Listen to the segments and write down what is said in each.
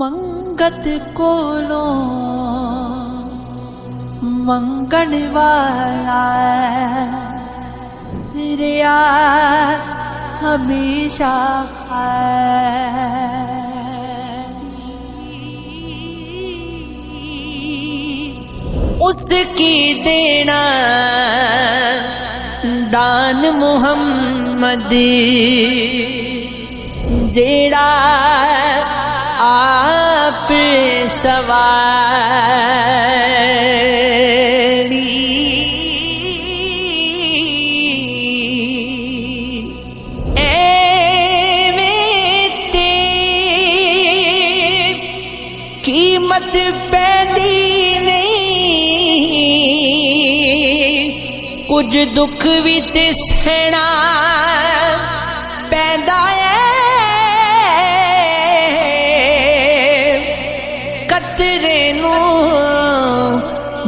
मंगत कोलो मंगण वाला रिया हमेशा उसकी देना दान मुहम्मद जेड़ा आप सवारी एवेते कीमत पैदी नहीं कुछ दुख भी ते सहना पैदा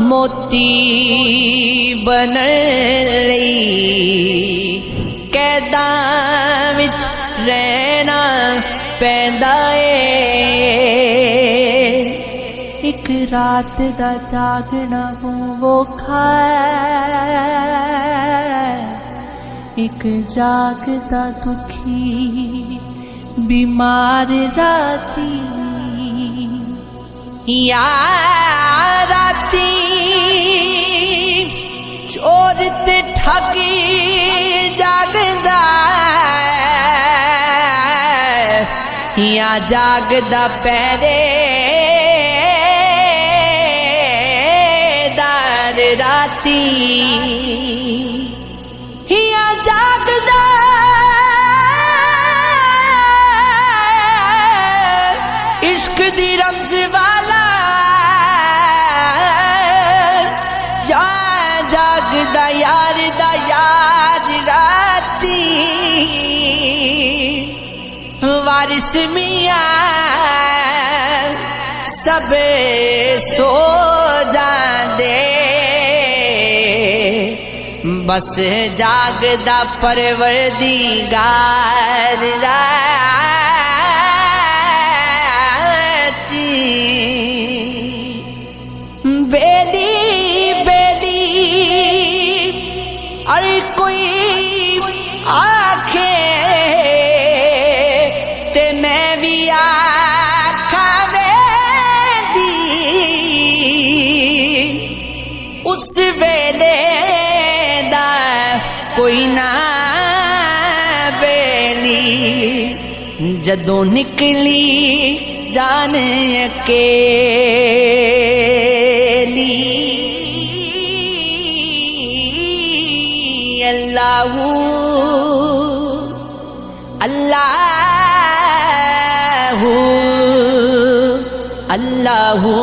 मोती बनण लई कैदां विच रहना पैंदा ए एक रात दा जागना वोखा एक जागदा दुखी बीमार राती या राती चोर ते ठगी जागदा या जागदा पहरेदार राती या जागदा इश्क दी रमज वाला या जागदा यार दा यार राती वारिस मियां सब सो जांदे बस जागदा परवरदिगार बेली बेली अरे कोई आखे ते मैं भी आखा वेदी उस वेले दा कोई ना बेली जदों निकली जान अकेली अल्लाहू अल्लाहू अल्लाहू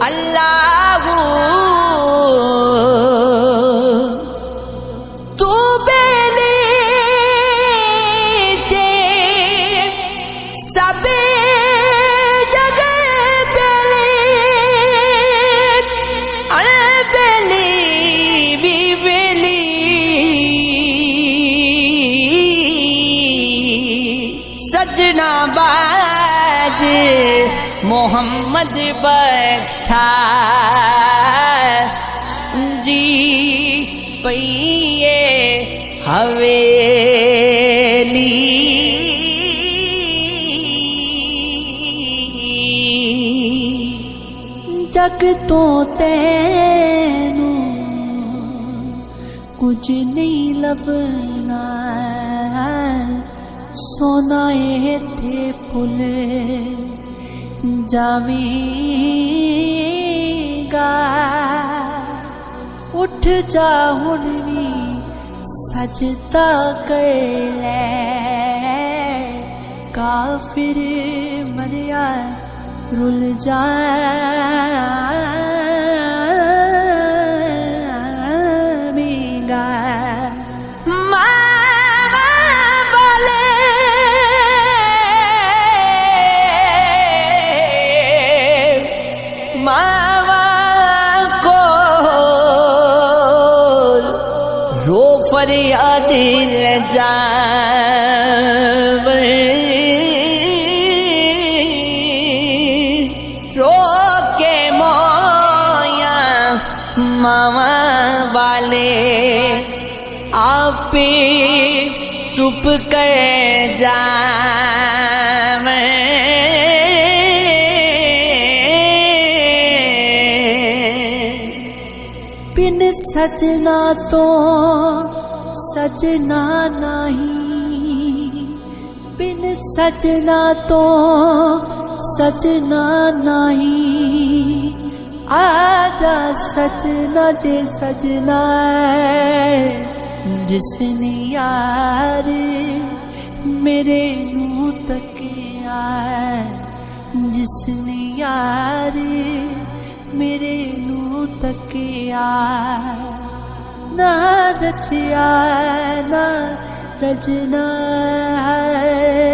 अल्लाहू तू बेली ते सब सजना बाज मोहम्मद बख्शा जी पईए हवेली जग तो तैनू कुछ नहीं लभना सोना थे फुल जावेगा उठ जा हुण भी सजदा कर ले काफिर मरिया रुल जावेगा मावा को रो फरियाद ले जा मामा वाले आप चुप कर जावे बिन सजना तो सजना नहीं बिन सजना तो सजना नहीं आजा सजना जे सजना जिसने यार मेरे नू तकिया जिसने यार मेरे नू तकिया ना रचिया ना रचना है